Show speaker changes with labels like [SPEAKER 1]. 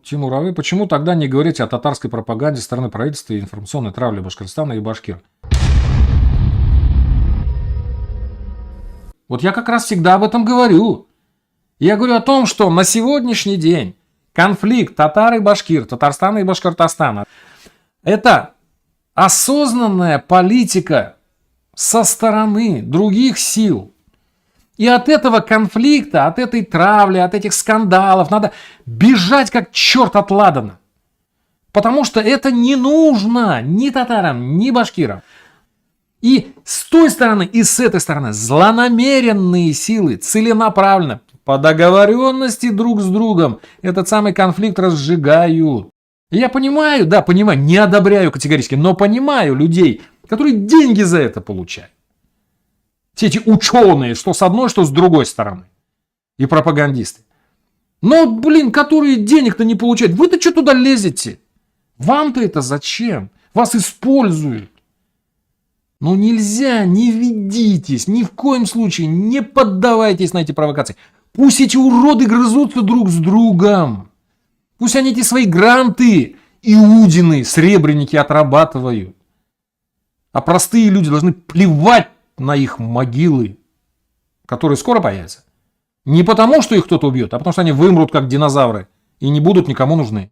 [SPEAKER 1] Тимур, а вы почему тогда не говорите о татарской пропаганде со стороны правительства и информационной травле Башкортостана и башкир? Вот я как раз всегда об этом говорю. Я говорю о том, что на сегодняшний день конфликт татар и башкир, Татарстана и Башкортостана – это осознанная политика со стороны других сил. И от этого конфликта, от этой травли, от этих скандалов надо бежать как черт от ладана. Потому что это не нужно ни татарам, ни башкирам. И с той стороны, и с этой стороны злонамеренные силы целенаправленно, по договоренности друг с другом, этот самый конфликт разжигают. И я понимаю, да, понимаю, не одобряю категорически, но понимаю людей, которые деньги за это получают. Все эти ученые, что с одной, что с другой стороны. И пропагандисты. Но, блин, которые денег-то не получают. Вы-то что туда лезете? Вам-то это зачем? Вас используют. Но нельзя, не ведитесь, ни в коем случае не поддавайтесь на эти провокации. Пусть эти уроды грызутся друг с другом. Пусть они эти свои гранты, иудины, сребреники отрабатывают. А простые люди должны плевать на их могилы, которые скоро появятся. Не потому, что их кто-то убьет, а потому, что они вымрут, как динозавры, и не будут никому нужны.